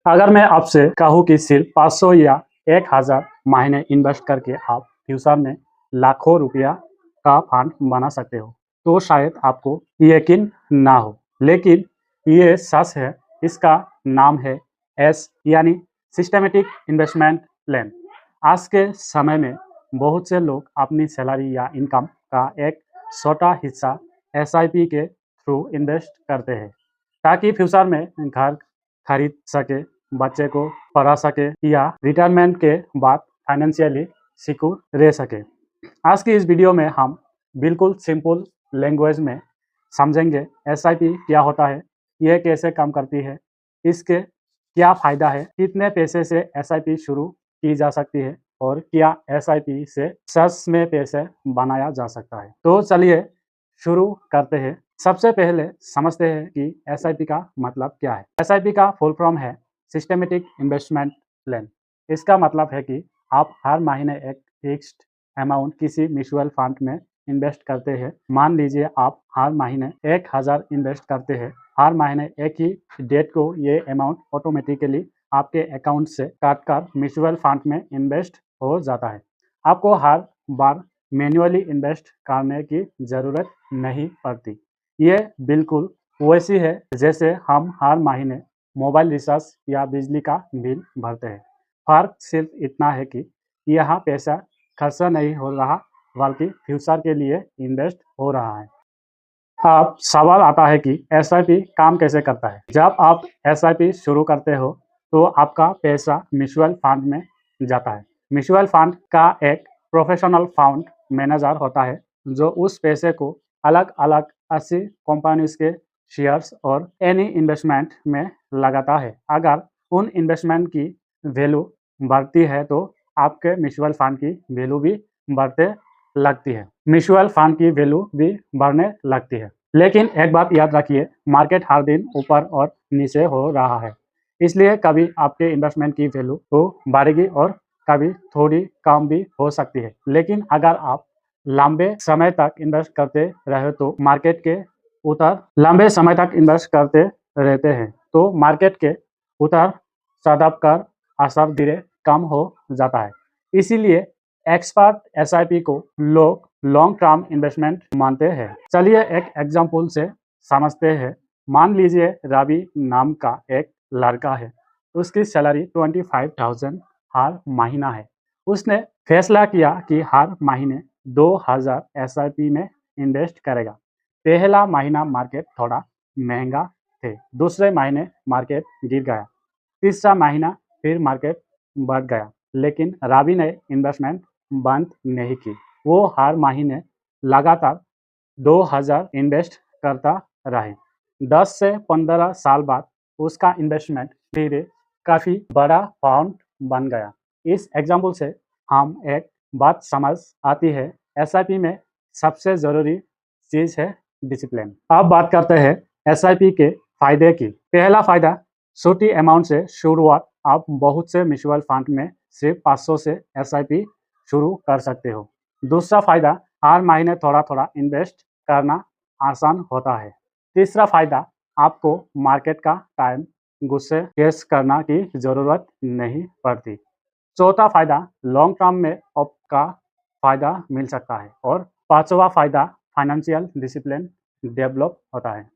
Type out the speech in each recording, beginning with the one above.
अगर मैं आपसे कहूँ कि सिर्फ 500 या 1000 महीने इन्वेस्ट करके आप फ्यूचर में लाखों रुपया का फंड बना सकते हो, तो शायद आपको यकीन ना हो, लेकिन ये सच है। इसका नाम है एस यानी सिस्टमेटिक इन्वेस्टमेंट प्लान। आज के समय में बहुत से लोग अपनी सैलरी या इनकम का एक छोटा हिस्सा एसआईपी के थ्रू इन्वेस्ट करते हैं, ताकि फ्यूचर में घर खरीद सके, बच्चे को पढ़ा सके या रिटायरमेंट के बाद फाइनेंशियली सिक्योर रह सके। आज की इस वीडियो में हम बिल्कुल सिंपल लैंग्वेज में समझेंगे एसआईपी क्या होता है, यह कैसे काम करती है, इसके क्या फ़ायदा है, कितने पैसे से एसआईपी शुरू की जा सकती है और क्या एसआईपी से सच में पैसे बनाया जा सकता है। तो चलिए शुरू करते हैं। सबसे पहले समझते हैं कि एसआईपी का मतलब क्या है। एसआईपी का फुल फॉर्म है सिस्टमेटिक इन्वेस्टमेंट प्लान। इसका मतलब है कि आप हर महीने एक फिक्स्ड अमाउंट किसी म्यूचुअल फंड में इन्वेस्ट करते हैं। मान लीजिए आप हर महीने 1000 इन्वेस्ट करते हैं। हर महीने एक ही डेट को ये अमाउंट ऑटोमेटिकली आपके अकाउंट से काटकर म्यूचुअल फंड में इन्वेस्ट हो जाता है। आपको हर बार मैन्युअली इन्वेस्ट करने की ज़रूरत नहीं पड़ती। ये बिल्कुल वैसी है जैसे हम हर महीने मोबाइल रिचार्ज या बिजली का बिल भरते हैं। फ़र्क सिर्फ इतना है कि यहाँ पैसा खर्चा नहीं हो रहा, बल्कि फ्यूचर के लिए इन्वेस्ट हो रहा है। अब सवाल आता है कि एसआईपी काम कैसे करता है। जब आप एसआईपी शुरू करते हो तो आपका पैसा म्यूचुअल फंड में जाता है। म्यूचुअल फंड का एक प्रोफेशनल फंड मैनेजर होता है जो उस पैसे को अलग अलग 80 कंपनीज के शेयर्स और एनी इन्वेस्टमेंट में लगाता है। अगर उन इन्वेस्टमेंट की वैल्यू बढ़ती है तो आपके म्यूचुअल फंड की वैल्यू भी बढ़ते लगती है। म्यूचुअल फंड की वैल्यू भी बढ़ने लगती है। लेकिन एक बात याद रखिए, मार्केट हर दिन ऊपर और नीचे हो रहा है, इसलिए कभी आपके इन्वेस्टमेंट की वैल्यू तो बढ़ेगी और कभी थोड़ी कम भी हो सकती है। लेकिन अगर आप लंबे समय तक इन्वेस्ट करते रहे तो मार्केट के उतार लंबे समय तक इन्वेस्ट करते रहते हैं तो मार्केट के उतार चढ़ाव का असर धीरे कम हो जाता है। इसीलिए एक्सपर्ट एसआईपी को लोग लॉन्ग टर्म इन्वेस्टमेंट मानते हैं। चलिए एक एग्जांपल से समझते हैं। मान लीजिए रवि नाम का एक लड़का है, उसकी सैलरी 25,000 हर महीना है। उसने फैसला किया कि हर महीने 2000 एसआईपी में इन्वेस्ट करेगा। पहला महीना मार्केट थोड़ा महंगा थे, दूसरे महीने मार्केट गिर गया, तीसरा महीना फिर मार्केट बढ़ गया। लेकिन रवि ने इन्वेस्टमेंट बंद नहीं की। वो हर महीने लगातार 2000 इन्वेस्ट करता रहे। 10 से 15 साल बाद उसका इन्वेस्टमेंट धीरे काफ़ी बड़ा अमाउंट बन गया। इस एग्जाम्पल से हम एक बात समझ आती है, एसआईपी में सबसे ज़रूरी चीज़ है डिसिप्लिन। अब बात करते हैं एसआईपी के फ़ायदे की। पहला फ़ायदा, छोटी अमाउंट से शुरुआत। आप बहुत से म्यूचुअल फंड में सिर्फ 500 से एसआईपी शुरू कर सकते हो। दूसरा फ़ायदा, हर महीने थोड़ा थोड़ा इन्वेस्ट करना आसान होता है। तीसरा फ़ायदा, आपको मार्केट का टाइम गुस्से केस करना की ज़रूरत नहीं पड़ती। चौथा फ़ायदा, लॉन्ग टर्म में आपका फ़ायदा मिल सकता है। और पांचवा फ़ायदा, फाइनेंशियल डिसिप्लिन डेवलप होता है।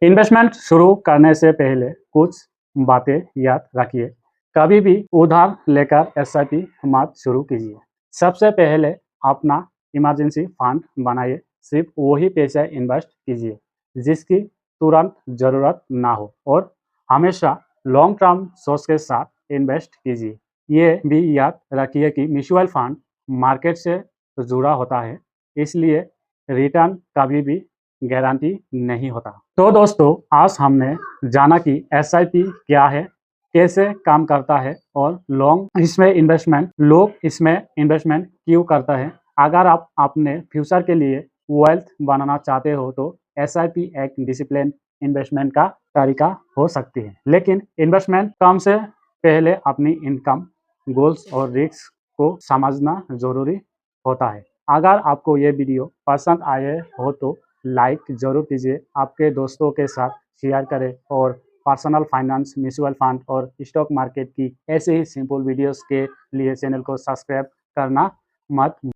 इन्वेस्टमेंट शुरू करने से पहले कुछ बातें याद रखिए। कभी भी उधार लेकर एसआईपी मत शुरू कीजिए। सबसे पहले अपना इमरजेंसी फंड बनाइए। सिर्फ वही पैसे इन्वेस्ट कीजिए जिसकी तुरंत ज़रूरत ना हो, और हमेशा लॉन्ग टर्म सोच के साथ इन्वेस्ट कीजिए। ये भी याद रखिए कि म्यूचुअल फंड मार्केट से जुड़ा होता है, इसलिए रिटर्न कभी भी गारंटी नहीं होता। तो दोस्तों, आज हमने जाना कि एसआईपी क्या है, कैसे काम करता है और लोग इसमें इन्वेस्टमेंट क्यों करता है। अगर आप अपने फ्यूचर के लिए वेल्थ बनाना चाहते हो तो एसआईपी एक डिसिप्लिन इन्वेस्टमेंट का तरीका हो सकती है। लेकिन इन्वेस्टमेंट कम से पहले अपनी इनकम, गोल्स और रिस्क को समझना जरूरी होता है। अगर आपको ये वीडियो पसंद आए हो तो लाइक ज़रूर कीजिए, आपके दोस्तों के साथ शेयर करें और पर्सनल फाइनेंस, म्यूचुअल फंड और स्टॉक मार्केट की ऐसे ही सिंपल वीडियोस के लिए चैनल को सब्सक्राइब करना मत